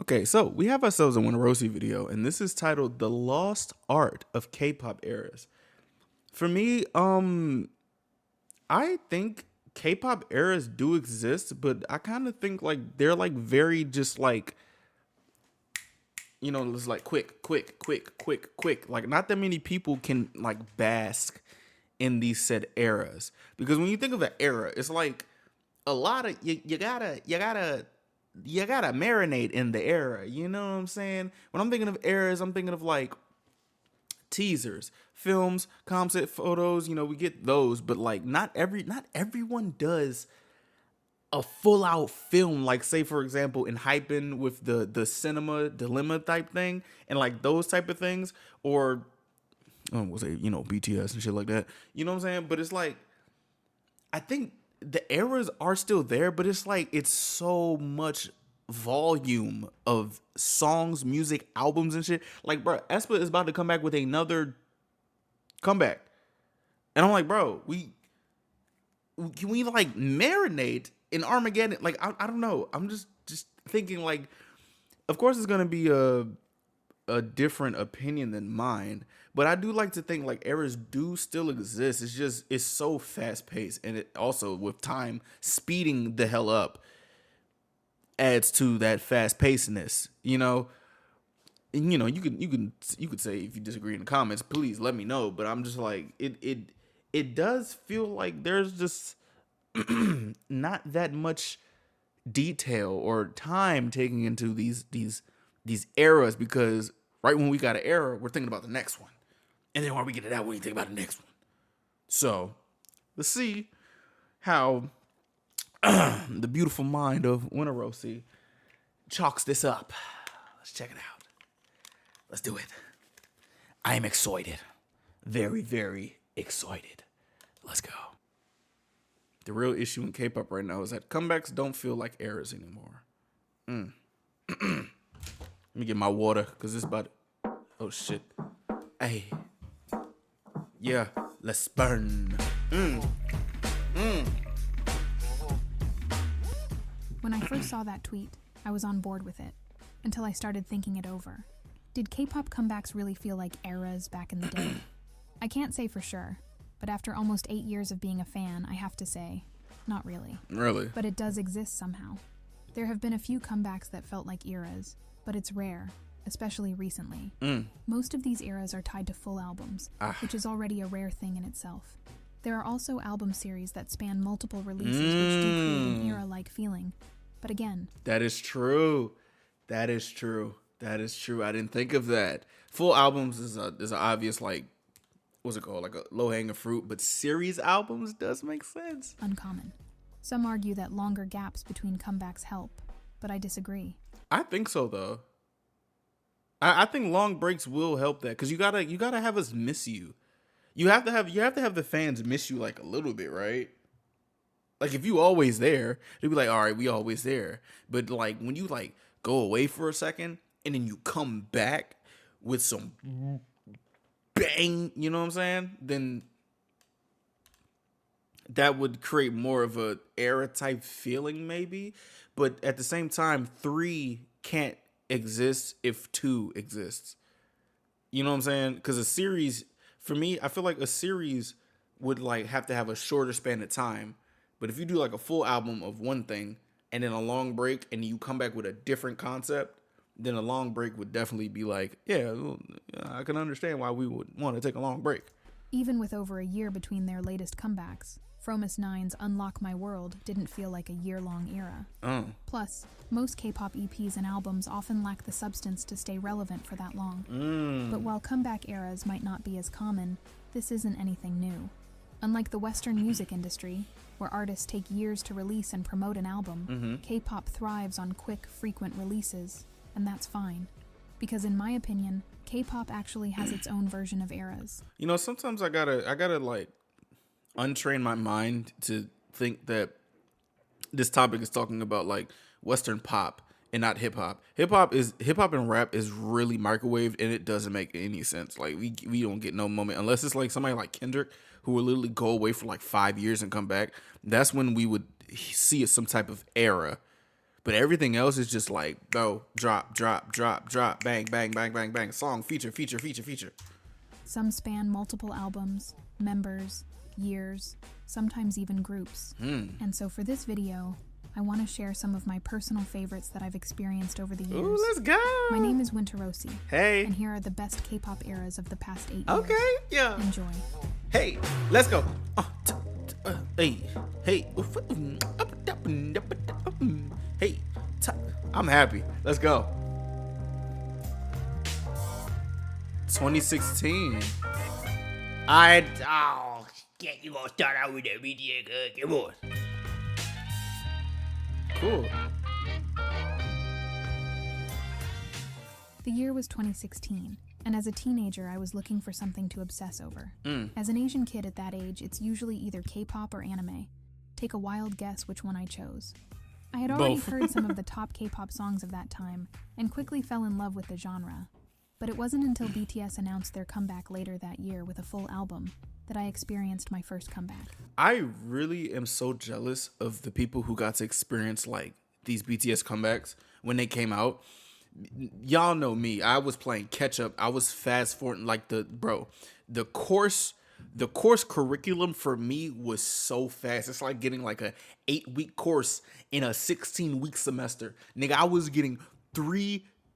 Okay, so we have ourselves a winterosy video, and this is titled "The Lost Art of K-pop Eras." For me, I think K-pop eras do exist, but I kind of think like they're like very just like it's like quick, quick, quick, quick, quick. Like not that many people can like bask in these said eras because when you think of an era, it's like a lot of you gotta marinate in the era. You know what I'm saying? When I'm thinking of eras, I'm thinking of like teasers, films, concept photos. We get those, but like not everyone does a full out film. Like say for example, in hyping with the cinema dilemma type thing, and like those type of things, or we'll say BTS and shit like that. You know what I'm saying? But it's like I think the eras are still there, but it's like it's so much volume of songs, music, albums, and shit. Like, bro, aespa is about to come back with another comeback, and I'm like, bro, we can we like marinate in Armageddon? Like, I don't know. I'm just thinking like, of course, it's gonna be a different opinion than mine. But I do like to think like errors do still exist. It's just it's so fast paced, and it also with time speeding the hell up adds to that fast pacedness. And you could say if you disagree in the comments, please let me know. But I'm just like it does feel like there's just not that much detail or time taken into these eras because right when we got an era, we're thinking about the next one. And then when we get to that one, you think about the next one. So let's see how the beautiful mind of Winterosy chalks this up. Let's check it out. Let's do it. I am excited. Very, very excited. Let's go. The real issue in K-pop right now is that comebacks don't feel like eras anymore. Let me get my water because it's about. Oh shit. Hey. Yeah. Let's burn. When I first saw that tweet, I was on board with it, until I started thinking it over. Did K-pop comebacks really feel like eras back in the day? I can't say for sure, but after almost 8 years of being a fan, I have to say, not really. Really? But it does exist somehow. There have been a few comebacks that felt like eras, but it's rare, especially recently. Most of these eras are tied to full albums, which is already a rare thing in itself. There are also album series that span multiple releases, which do create an era-like feeling. But again, That is true. That is true. That is true. I didn't think of that. Full albums is an obvious like what's it called? Like a low hanging fruit, but series albums does make sense. uncommon. Some argue that longer gaps between comebacks help, but I disagree. I think so though. I think long breaks will help that because you gotta have us miss you. You have to have the fans miss you like a little bit, right? Like if you always there, they'd be like, all right, we always there. But like when you like go away for a second and then you come back with some bang, you know what I'm saying? Then that would create more of a era type feeling maybe. But at the same time, three can't exist if two exists. You know what I'm saying? Because a series, for me, I feel like a series would like have to have a shorter span of time. But if you do like a full album of one thing and then a long break and you come back with a different concept, then a long break would definitely be like, yeah, well, I can understand why we would want to take a long break. Even with over a year between their latest comebacks, Fromis 9's Unlock My World didn't feel like a year-long era. Plus, most K-pop EPs and albums often lack the substance to stay relevant for that long. But while comeback eras might not be as common, this isn't anything new. Unlike the Western music industry, where artists take years to release and promote an album, K-pop thrives on quick, frequent releases, and that's fine. Because in my opinion, K-pop actually has its own version of eras. Sometimes I gotta like untrain my mind to think that this topic is talking about like Western pop and not hip hop. Hip hop and rap is really microwaved and it doesn't make any sense. Like we don't get no moment unless it's like somebody like Kendrick who will literally go away for like 5 years and come back. That's when we would see some type of era. But everything else is just like, bro, drop, drop, drop, drop, bang, bang, bang, bang, bang, song, feature, feature, feature, feature. Some span multiple albums, members, years, sometimes even groups. And so for this video, I want to share some of my personal favorites that I've experienced over the years. Ooh, let's go. My name is Winterosy. Hey. And here are the best K-pop eras of the past 8 years. Okay, yeah. Enjoy. Hey, let's go. Hey, hey. Hey, I'm happy. Let's go. 2016. Oh, shit, you gonna start out with that BTS? Come on. Cool. The year was 2016, and as a teenager, I was looking for something to obsess over. As an Asian kid at that age, it's usually either K-pop or anime. Take a wild guess which one I chose. I had already heard some of the top K-pop songs of that time, and quickly fell in love with the genre. But it wasn't until BTS announced their comeback later that year with a full album that I experienced my first comeback. I really am so jealous of the people who got to experience like these BTS comebacks when they came out. Y'all know me. I was playing catch up. I was fast forwarding like the course curriculum for me was so fast. It's like getting like a 8-week course in a 16-week semester. Nigga,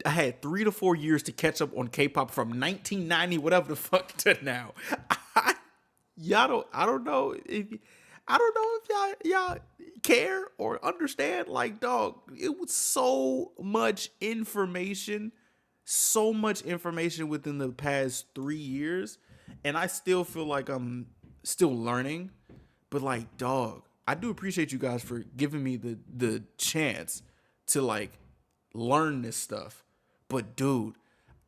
I had 3 to 4 years to catch up on K-pop from 1990, whatever the fuck, to now. I don't know if y'all care or understand. Like, dog, it was so much information within the past 3 years, and I still feel like I'm still learning. But like, dog, I do appreciate you guys for giving me the chance to like learn this stuff. But dude,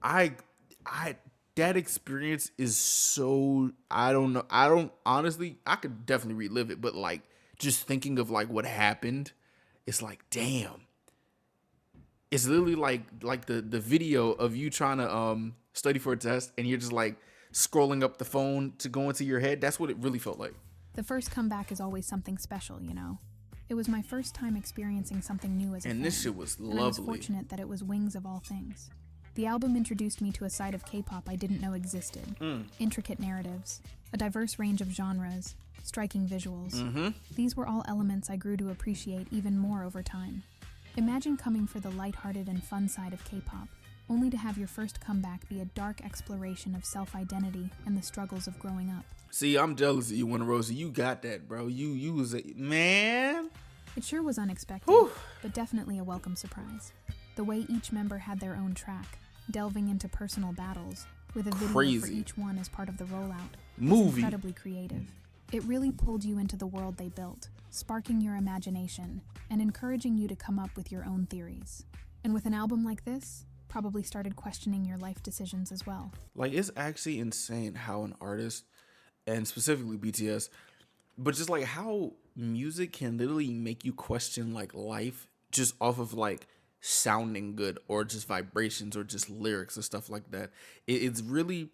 that experience is so, I don't know. Honestly, I could definitely relive it, but like just thinking of like what happened, it's like, damn. It's literally like the video of you trying to study for a test and you're just like scrolling up the phone to go into your head. That's what it really felt like. The first comeback is always something special, you know. It was my first time experiencing something new as a fan. And this shit was lovely. And I was fortunate that it was Wings of all things. The album introduced me to a side of K-pop I didn't know existed. Intricate narratives, a diverse range of genres, striking visuals. These were all elements I grew to appreciate even more over time. Imagine coming for the lighthearted and fun side of K-pop, only to have your first comeback be a dark exploration of self-identity and the struggles of growing up. See, I'm jealous of you, Winterosy. You got that, bro. You was a man. It sure was unexpected, but definitely a welcome surprise. The way each member had their own track, delving into personal battles, with a video for each one as part of the rollout, was incredibly creative. It really pulled you into the world they built, sparking your imagination and encouraging you to come up with your own theories. And with an album like this, probably started questioning your life decisions as well. Like, it's actually insane how an artist, and specifically BTS, but just like how music can literally make you question like life just off of like sounding good or just vibrations or just lyrics and stuff like that. It's really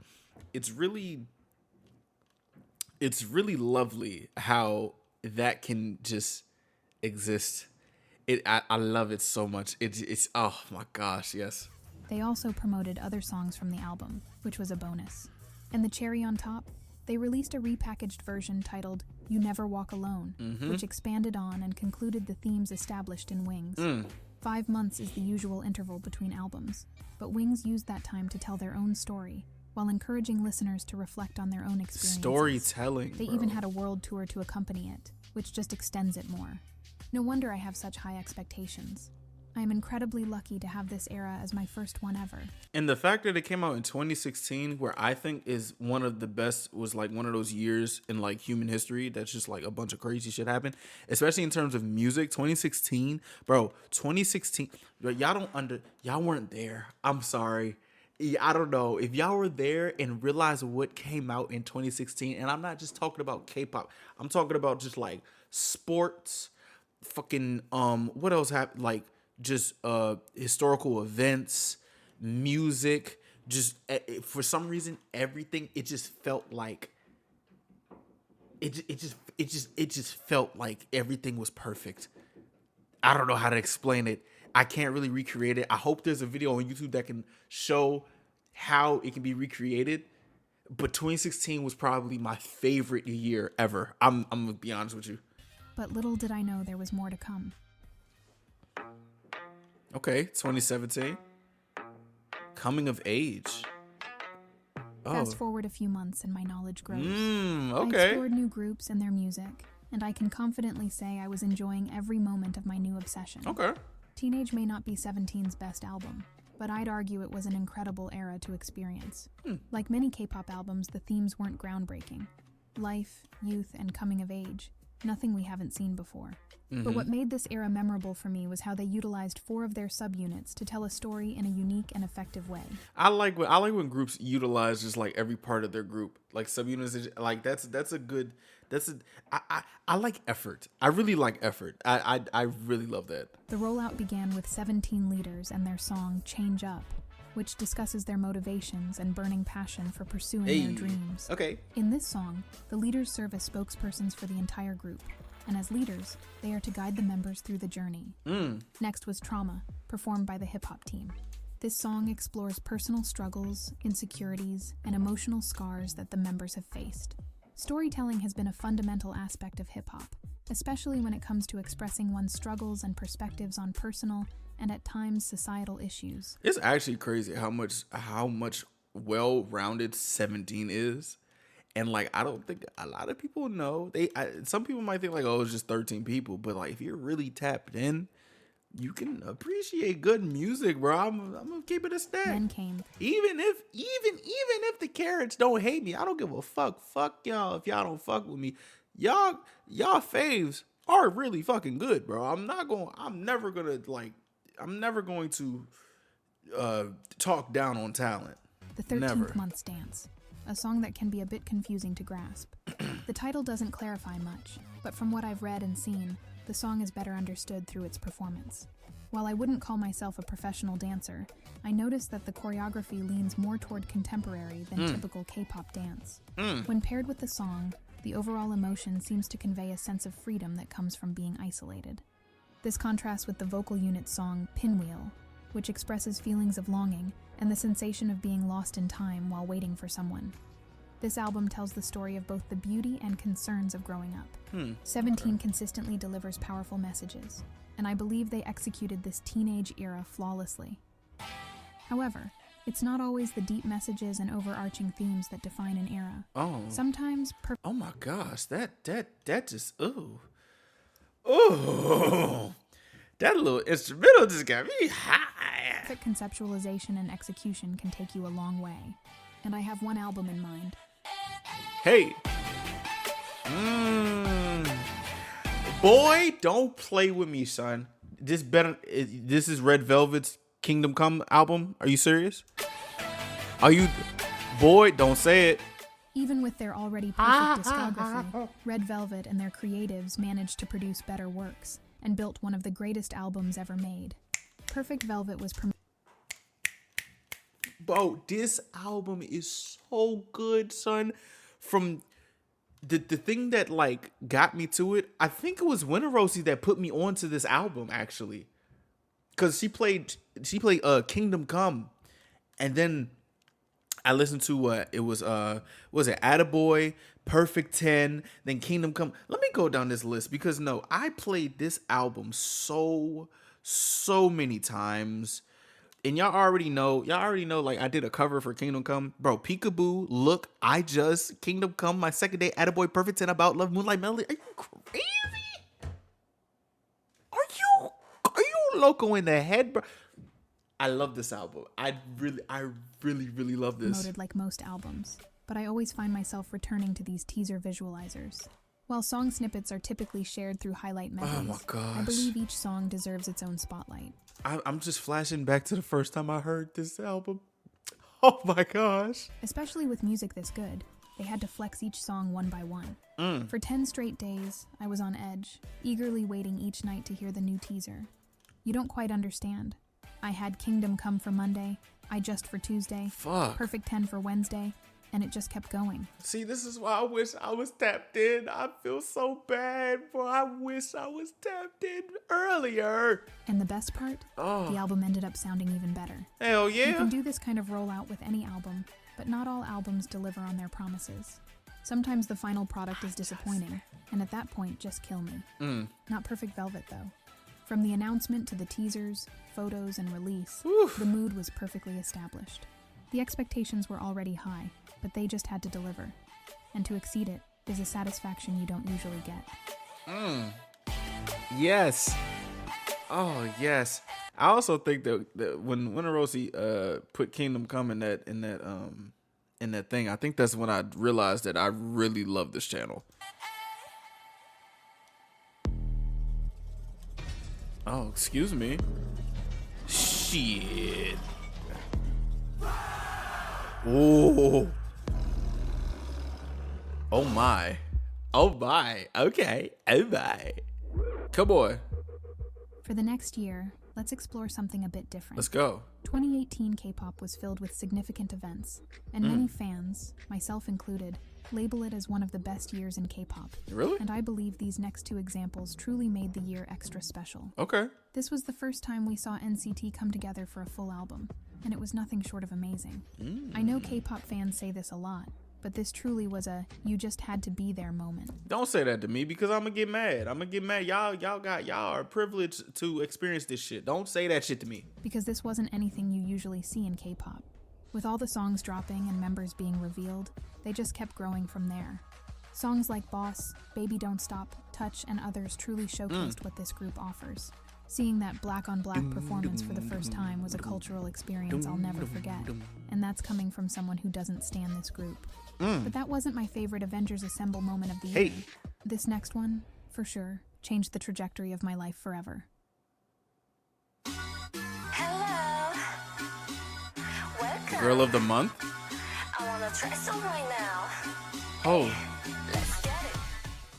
lovely how that can just exist. I love it so much. It's oh my gosh, yes. They also promoted other songs from the album, which was a bonus. And the cherry on top, they released a repackaged version titled You Never Walk Alone, which expanded on and concluded the themes established in Wings. 5 months is the usual interval between albums, but Wings used that time to tell their own story, while encouraging listeners to reflect on their own experiences. Storytelling, They even had a world tour to accompany it, which just extends it more. No wonder I have such high expectations. I am incredibly lucky to have this era as my first one ever. And the fact that it came out in 2016, where I think is one of the best, was like one of those years in like human history that's just like a bunch of crazy shit happened, especially in terms of music. 2016, bro, 2016, y'all weren't there. I'm sorry. I don't know if y'all were there and realized what came out in 2016. And I'm not just talking about K-pop. I'm talking about just like sports, fucking, what else happened? Like, just historical events, music, just for some reason everything, it just felt like it just felt like everything was perfect. I don't know how to explain it. I can't really recreate it. I hope there's a video on YouTube that can show how it can be recreated. But 2016 was probably my favorite year ever. I'm gonna be honest with you. But little did I know there was more to come. Okay, 2017. Coming of age. Fast forward a few months and my knowledge grows. Okay. I explored new groups and their music, and I can confidently say I was enjoying every moment of my new obsession. Okay. Teenage may not be 17's best album, but I'd argue it was an incredible era to experience. Like many K-pop albums, the themes weren't groundbreaking. Life, youth, and coming of age. Nothing we haven't seen before. But what made this era memorable for me was how they utilized 4 of their subunits to tell a story in a unique and effective way. I like when groups utilize just like every part of their group, like subunits. Like I like effort. I really like effort. I really love that. The rollout began with 17 leaders and their song Change Up, which discusses their motivations and burning passion for pursuing their dreams. Okay. In this song, the leaders serve as spokespersons for the entire group, and as leaders, they are to guide the members through the journey. Next was Trauma, performed by the hip-hop team. This song explores personal struggles, insecurities, and emotional scars that the members have faced. Storytelling has been a fundamental aspect of hip-hop, especially when it comes to expressing one's struggles and perspectives on personal and at times societal issues. It's actually crazy how much well-rounded 17 is. And like, I don't think a lot of people know. Some people might think like, oh, it's just 13 people. But like, if you're really tapped in, you can appreciate good music, bro. I'm gonna keep it a stack. Then came. Even if the carrots don't hate me, I don't give a fuck. Fuck y'all if y'all don't fuck with me. Y'all faves are really fucking good, bro. I'm never going to talk down on talent. The 13th Month's Dance, a song that can be a bit confusing to grasp. The title doesn't clarify much, but from what I've read and seen, the song is better understood through its performance. While I wouldn't call myself a professional dancer, I noticed that the choreography leans more toward contemporary than typical K-pop dance. When paired with the song, the overall emotion seems to convey a sense of freedom that comes from being isolated. This contrasts with the vocal unit's song Pinwheel, which expresses feelings of longing and the sensation of being lost in time while waiting for someone. This album tells the story of both the beauty and concerns of growing up. 17 consistently delivers powerful messages, and I believe they executed this teenage era flawlessly. However, it's not always the deep messages and overarching themes that define an era. Sometimes oh my gosh, that just that little instrumental just got me high. perfect conceptualization and execution can take you a long way. And I have one album in mind. Hey. Boy, don't play with me, son. This is Red Velvet's Kingdom Come album. Are you serious? Boy, don't say it. Even with their already perfect discography, Red Velvet and their creatives managed to produce better works and built one of the greatest albums ever made. Perfect Velvet was Bro, this album is so good, son. From the thing that like got me to it, I think it was winterosy that put me onto this album actually, because she played Kingdom Come, and then I listened to it was Attaboy, Perfect 10, then Kingdom Come. Let me go down this list because I played this album so many times. And y'all already know, like I did a cover for Kingdom Come. Bro, Peekaboo, Look, Kingdom Come, My Second Day, Attaboy, Perfect 10, About Love, Moonlight Melody. Are you crazy? Are you loco in the head, bro? I love this album. I really love this. promoted like most albums, but I always find myself returning to these teaser visualizers. While song snippets are typically shared through highlight medleys, oh my gosh, I believe each song deserves its own spotlight. I'm just flashing back to the first time I heard this album. Oh my gosh. Especially with music this good, they had to flex each song one by one. For 10 straight days, I was on edge, eagerly waiting each night to hear the new teaser. You don't quite understand. I had Kingdom Come for Monday, I Just for Tuesday, Fuck. Perfect 10 for Wednesday, and it just kept going. See, this is why I wish I was tapped in. I feel so bad, boy. I wish I was tapped in earlier. And the best part? The album ended up sounding even better. Hell yeah. You can do this kind of rollout with any album, but not all albums deliver on their promises. Sometimes the final product is disappointing, and at that point, just kill me. Not Perfect Velvet, though. From the announcement to the teasers, photos, and release, the mood was perfectly established. The expectations were already high, but they just had to deliver. And to exceed it is a satisfaction you don't usually get. Yes. Oh, yes. I also think that when winterosy put Kingdom Come in that thing, I think that's when I realized that I really love this channel. Oh, excuse me. Shit. Oh. Oh my. Oh my. Okay. Oh my. Come on. For the next year, let's explore something a bit different. Let's go. 2018 K-pop was filled with significant events, and many fans, myself included, label it as one of the best years in K-pop. Really? And I believe these next two examples truly made the year extra special. Okay. This was the first time we saw NCT come together for a full album, and it was nothing short of amazing. I know K-pop fans say this a lot, but this truly was a you just had to be there moment. Don't say that to me because I'm gonna get mad. Y'all are privileged to experience this shit. Don't say that shit to me. Because this wasn't anything you usually see in K-pop. With all the songs dropping and members being revealed, they just kept growing from there. Songs like Boss, Baby Don't Stop, Touch, and others truly showcased what this group offers. Seeing that black-on-black performance for the first time was a cultural experience I'll never forget, and that's coming from someone who doesn't stan this group. But that wasn't my favorite Avengers Assemble moment of the year. This next one, for sure, changed the trajectory of my life forever. Hello. Welcome. Girl of the month? I wanna try some right now. Oh. Let's get it.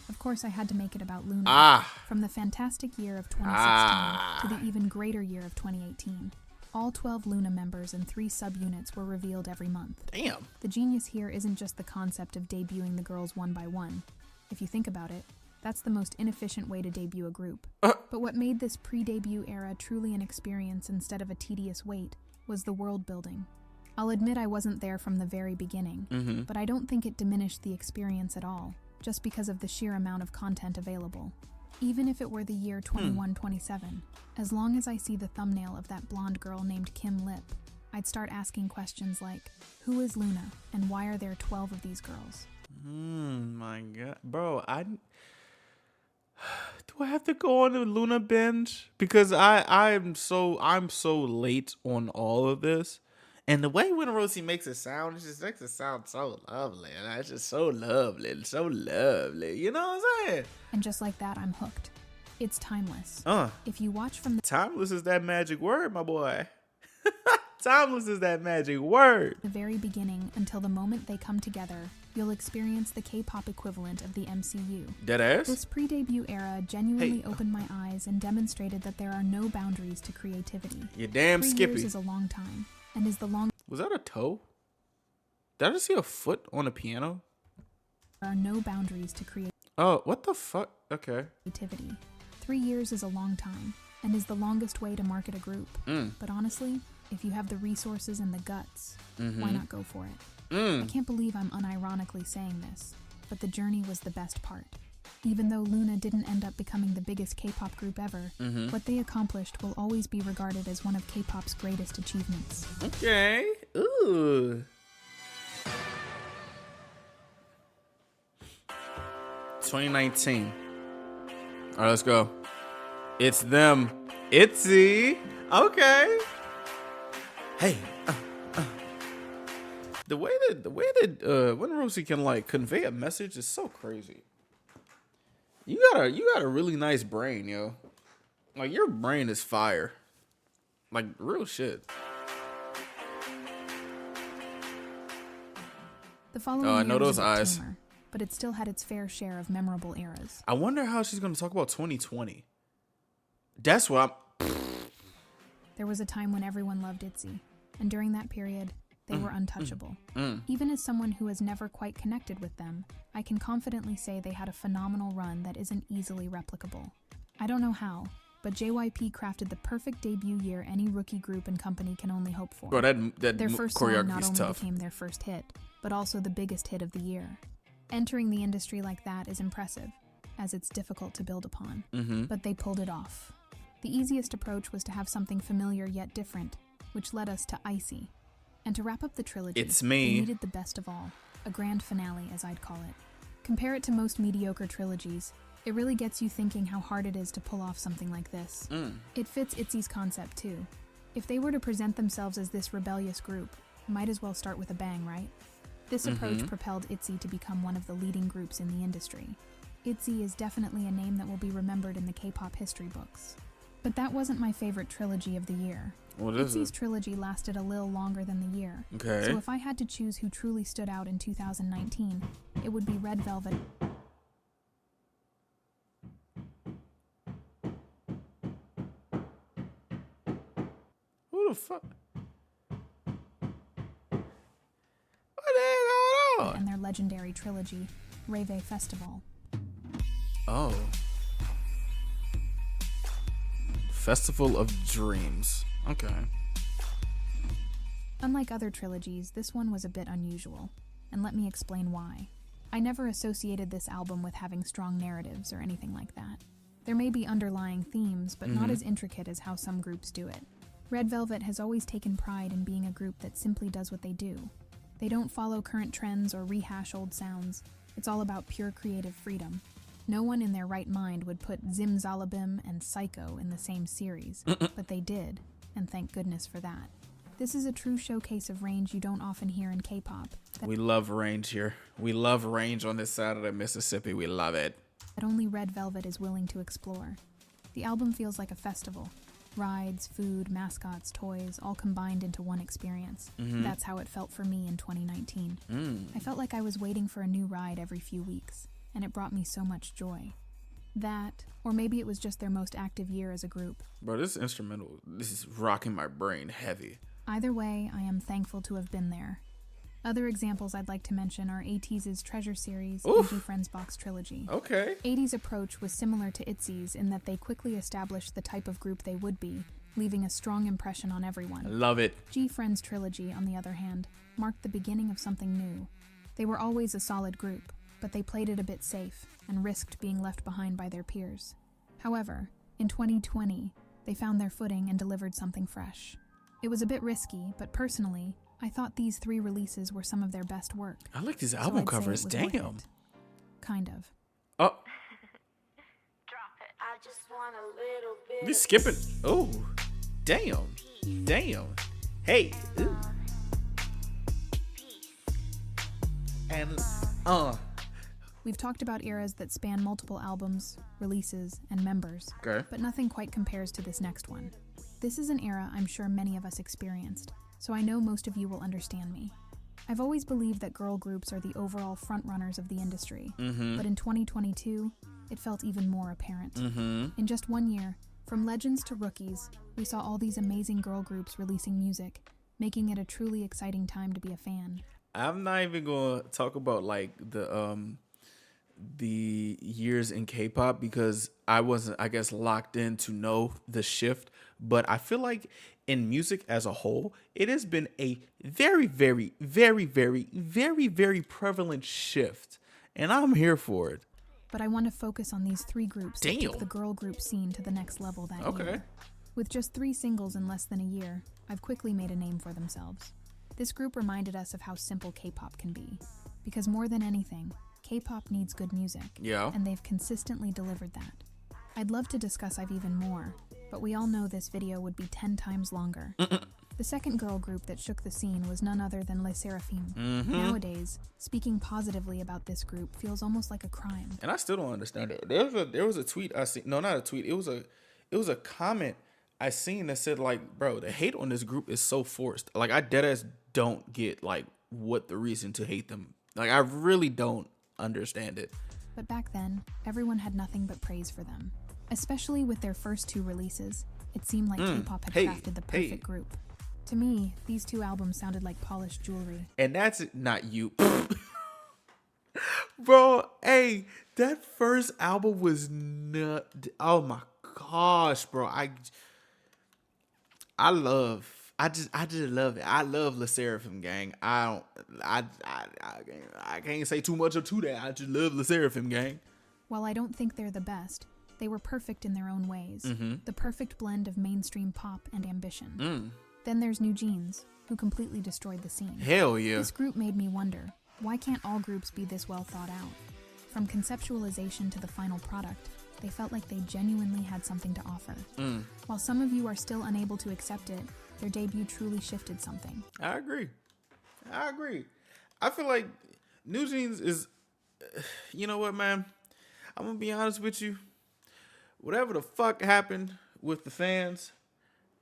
Of course, I had to make it about Luna. From the fantastic year of 2016 to the even greater year of 2018. All 12 Luna members and 3 subunits were revealed every month. Damn. The genius here isn't just the concept of debuting the girls one by one. If you think about it, that's the most inefficient way to debut a group. But what made this pre-debut era truly an experience instead of a tedious wait was the world building. I'll admit I wasn't there from the very beginning, but I don't think it diminished the experience at all, just because of the sheer amount of content available. Even if it were the year 2127, as long as I see the thumbnail of that blonde girl named Kim Lip, I'd start asking questions like, who is Luna, and why are there 12 of these girls? My God. Bro, do I have to go on a Luna binge? Because I'm so late on all of this. And the way winterosy makes it sound, it just makes it sound so lovely. And it's just so lovely. So lovely. You know what I'm saying? And just like that, I'm hooked. It's timeless. If you watch from the Timeless is that magic word, my boy. Timeless is that magic word. very beginning until the moment they come together, you'll experience the K-pop equivalent of the MCU. Deadass? This pre-debut era genuinely opened my eyes and demonstrated that there are no boundaries to creativity. You damn 3 Skippy. years is a long time, and is the long. Was that a toe? Did I just see a foot on a piano? There are no boundaries to Oh, what the fuck? Okay. creativity. 3 years is a long time, and is the longest way to market a group. But honestly, if you have the resources and the guts, why not go for it? I can't believe I'm unironically saying this, but the journey was the best part. Even though Luna didn't end up becoming the biggest K-pop group ever, what they accomplished will always be regarded as one of K-pop's greatest achievements. Okay. Ooh. 2019. All right, let's go. It's them. Itzy. Okay. Hey. The way that winterosy can like convey a message is so crazy. You got a really nice brain, yo. Like your brain is fire. Like real shit. The following I year know was those a bit eyes. tamer, but it still had its fair share of memorable eras. I wonder how she's gonna talk about 2020. That's what I'm. There was a time when everyone loved ITZY, and during that period, they were untouchable. Even as someone who has never quite connected with them, I can confidently say they had a phenomenal run that isn't easily replicable. I don't know how, but JYP crafted the perfect debut year any rookie group and company can only hope for. Bro, that Their first song choreography not is only tough. became their first hit, but also the biggest hit of the year. Entering the industry like that is impressive, as it's difficult to build upon. But they pulled it off. The easiest approach was to have something familiar yet different, which led us to Icy. And to wrap up the trilogy, It's me. they needed the best of all, a grand finale as I'd call it. Compare it to most mediocre trilogies, it really gets you thinking how hard it is to pull off something like this. It fits ITZY's concept too. If they were to present themselves as this rebellious group, might as well start with a bang, right? This approach propelled ITZY to become one of the leading groups in the industry. ITZY is definitely a name that will be remembered in the K-pop history books. But that wasn't my favorite trilogy of the year. What is ITZY's it? trilogy lasted a little longer than the year. Okay. So if I had to choose who truly stood out in 2019, it would be Red Velvet. Who the fuck? What the hell going on? And their legendary trilogy, Rave Festival. Oh. Festival of Dreams. Okay. Unlike other trilogies, this one was a bit unusual, and let me explain why. I never associated this album with having strong narratives or anything like that. There may be underlying themes, but not as intricate as how some groups do it. Red Velvet has always taken pride in being a group that simply does what they do. They don't follow current trends or rehash old sounds. It's all about pure creative freedom. No one in their right mind would put Zimzalabim and Psycho in the same series, but they did, and thank goodness for that. This is a true showcase of range you don't often hear in K-pop. We love range here. We love range on this side of the Mississippi. We love it. That only Red Velvet is willing to explore. The album feels like a festival. Rides, food, mascots, toys, all combined into one experience. That's how it felt for me in 2019. I felt like I was waiting for a new ride every few weeks, and it brought me so much joy. That, or maybe it was just their most active year as a group. Bro, this instrumental, this is rocking my brain heavy. Either way, I am thankful to have been there. Other examples I'd like to mention are ATEEZ's Treasure series and G-Friends Box trilogy. Okay. 80's approach was similar to ITZY's in that they quickly established the type of group they would be, leaving a strong impression on everyone. Love it. G-Friends trilogy, on the other hand, marked the beginning of something new. They were always a solid group, but they played it a bit safe and risked being left behind by their peers. However, in 2020, they found their footing and delivered something fresh. It was a bit risky, but personally, I thought these 3 releases were some of their best work. I like these So album I'd say covers. it was worth Damn. it. Kind of. Oh, Drop it. I just want a little bit. we skipping. Oh, damn. Damn. Hey. Ooh. And, We've talked about eras that span multiple albums, releases, and members, Okay. but nothing quite compares to this next one. This is an era I'm sure many of us experienced, so I know most of you will understand me. I've always believed that girl groups are the overall frontrunners of the industry, but in 2022, it felt even more apparent. In just 1 year, from legends to rookies, we saw all these amazing girl groups releasing music, making it a truly exciting time to be a fan. I'm not even gonna talk about like the years in K-pop because I wasn't, I guess, locked in to know the shift. But I feel like in music as a whole, it has been a very, very, very, very, very, very prevalent shift, and I'm here for it. But I want to focus on these 3 groups that Damn. took the girl group scene to the next level that Okay. year. With just 3 singles in less than a year, I've quickly made a name for themselves. This group reminded us of how simple K-pop can be. Because more than anything, K-pop needs good music. Yeah. And they've consistently delivered that. I'd love to discuss I've even more, but we all know this video would be 10 times longer. The second girl group that shook the scene was none other than Les Seraphim. Nowadays, speaking positively about this group feels almost like a crime. And I still don't understand it. There was a tweet I seen. No, not a tweet. It was a comment I seen that said like, bro, the hate on this group is so forced. Like I deadass don't get like what the reason to hate them. Like I really don't understand it. But back then, everyone had nothing but praise for them. Especially with their first 2 releases, it seemed like K-pop had crafted the perfect group. To me, these two albums sounded like polished jewelry. And that's not you. Bro, hey, that first album was nut. Oh my gosh, bro. I just love it. I love La Seraphim, gang. I can't say too much or to that. I just love La Seraphim, gang. While I don't think they're the best, they were perfect in their own ways. The perfect blend of mainstream pop and ambition. Then there's New Jeans, who completely destroyed the scene. Hell yeah. This group made me wonder, why can't all groups be this well thought out? From conceptualization to the final product, they felt like they genuinely had something to offer. While some of you are still unable to accept it, their debut truly shifted something. I agree. I feel like New Jeans is, you know what, man? I'm gonna be honest with you. Whatever the fuck happened with the fans,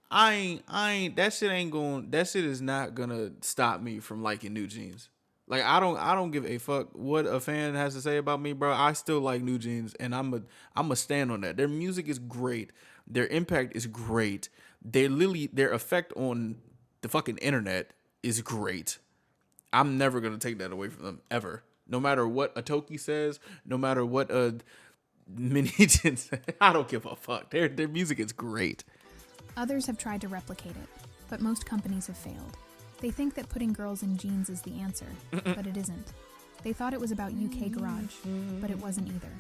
that shit is not gonna stop me from liking New Jeans. Like, I don't give a fuck what a fan has to say about me, bro. I still like New Jeans, and I'm a stand on that. Their music is great. Their impact is great. Their effect on the fucking internet is great. I'm never gonna take that away from them, ever. No matter what a Toki says, no matter what a Mini-Jin says, I don't give a fuck. Their music is great. Others have tried to replicate it, but most companies have failed. They think that putting girls in jeans is the answer, but it isn't. They thought it was about UK garage, but it wasn't either.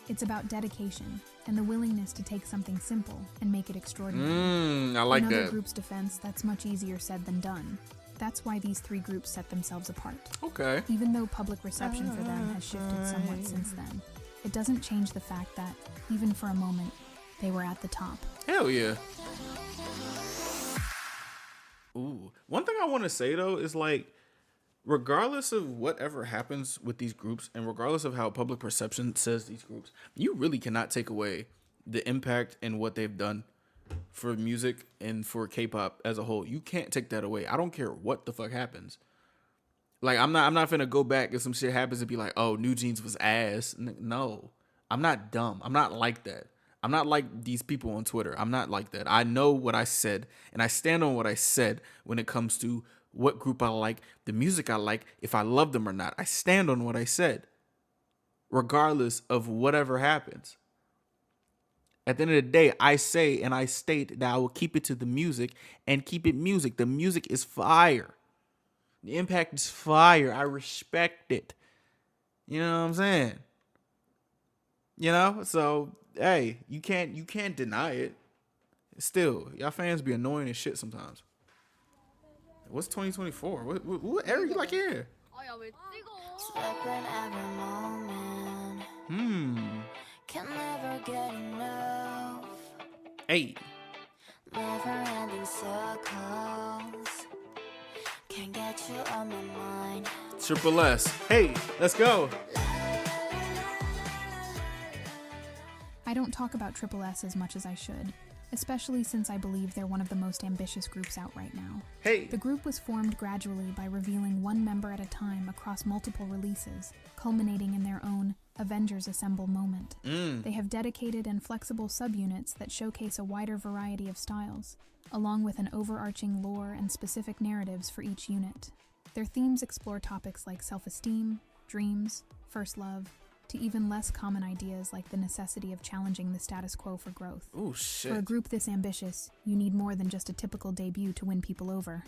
It's about dedication and the willingness to take something simple and make it extraordinary. I like In that. other groups' defense, that's much easier said than done. That's why these three groups set themselves apart. Okay. Even though public reception for them has shifted somewhat since then, it doesn't change the fact that, even for a moment, they were at the top. Hell yeah. Ooh. One thing I want to say, though, is like, regardless of whatever happens with these groups, and regardless of how public perception says these groups, you really cannot take away the impact and what they've done for music and for K-pop as a whole. You can't take that away. I don't care what the fuck happens. Like, I'm not finna go back if some shit happens and be like, oh, New Jeans was ass. No, I'm not dumb. I'm not like that. I'm not like these people on Twitter. I'm not like that. I know what I said, and I stand on what I said when it comes to what group I like, the music I like, if I love them or not. I stand on what I said, regardless of whatever happens. At the end of the day, I say and I state that I will keep it to the music and keep it music. The music is fire. The impact is fire. I respect it. You know what I'm saying? You know? So, hey, you can't deny it. Still, y'all fans be annoying as shit sometimes. What's 2024? What era you like here? Can never get enough. Hey. Never ending circles. Can't get you on my mind. Triple S. Hey, let's go. I don't talk about Triple S as much as I should, especially since I believe they're one of the most ambitious groups out right now. Hey. The group was formed gradually by revealing one member at a time across multiple releases, culminating in their own Avengers Assemble moment. They have dedicated and flexible subunits that showcase a wider variety of styles, along with an overarching lore and specific narratives for each unit. Their themes explore topics like self-esteem, dreams, first love, to even less common ideas like the necessity of challenging the status quo for growth. Oh, shit. For a group this ambitious, you need more than just a typical debut to win people over.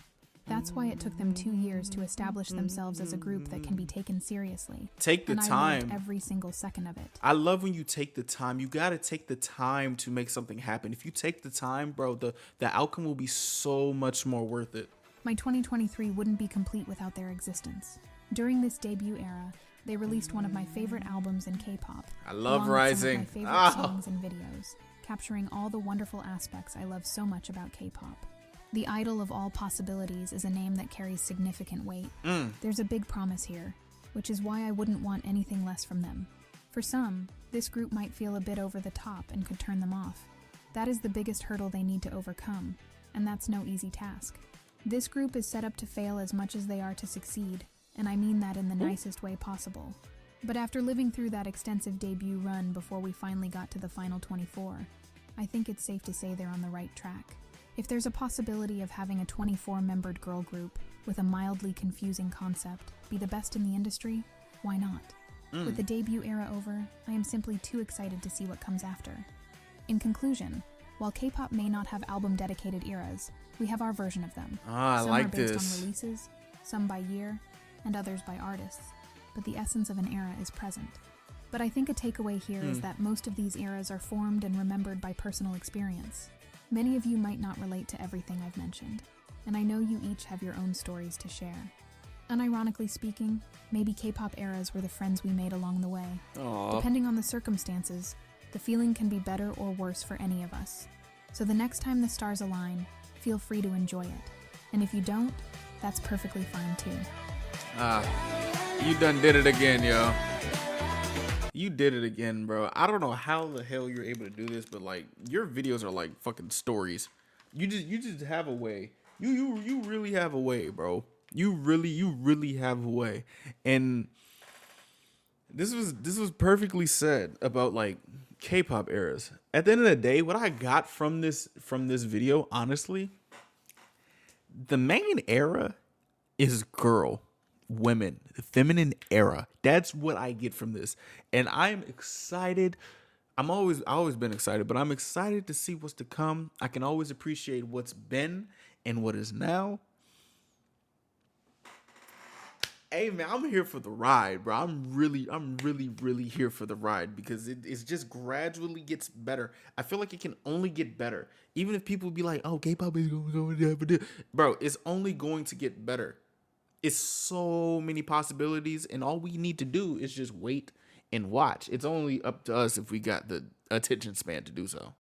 That's why it took them 2 years to establish themselves as a group that can be taken seriously. Take the and time. I loved every single second of it. I love when you take the time. You got to take the time to make something happen. If you take the time, bro, the outcome will be so much more worth it. My 2023 wouldn't be complete without their existence. During this debut era, they released one of my favorite albums in K-pop. I love along with Rising. Some of my favorite songs and videos, capturing all the wonderful aspects I love so much about K-pop. The Idol of All Possibilities is a name that carries significant weight. There's a big promise here, which is why I wouldn't want anything less from them. For some, this group might feel a bit over the top and could turn them off. That is the biggest hurdle they need to overcome, and that's no easy task. This group is set up to fail as much as they are to succeed, and I mean that in the nicest way possible. But after living through that extensive debut run before we finally got to the final 24, I think it's safe to say they're on the right track. If there's a possibility of having a 24-membered girl group with a mildly confusing concept be the best in the industry, why not? With the debut era over, I am simply too excited to see what comes after. In conclusion, while K-pop may not have album-dedicated eras, we have our version of them. I Some like are based this. on releases, some by year, and others by artists, but the essence of an era is present. But I think a takeaway here is that most of these eras are formed and remembered by personal experience. Many of you might not relate to everything I've mentioned, and I know you each have your own stories to share. Unironically speaking, maybe K-pop eras were the friends we made along the way. Aww. Depending on the circumstances, the feeling can be better or worse for any of us. So the next time the stars align, feel free to enjoy it. And if you don't, that's perfectly fine too. You done did it again, yo. You did it again, bro. I don't know how the hell you're able to do this, but like your videos are like fucking stories. You just have a way. You really have a way, bro. You really have a way. And this was perfectly said about like K-pop eras. At the end of the day, what I got from this video, honestly, the main era is girl, women, the feminine era. That's what I get from this. And I'm excited. I've always been excited, but I'm excited to see what's to come. I can always appreciate what's been and what is now. Hey man, I'm here for the ride, bro. I'm really here for the ride because it's just gradually gets better. I feel like it can only get better. Even if people be like, oh, K-pop is going to go, bro, it's only going to get better. It's so many possibilities, and all we need to do is just wait and watch. It's only up to us if we got the attention span to do so.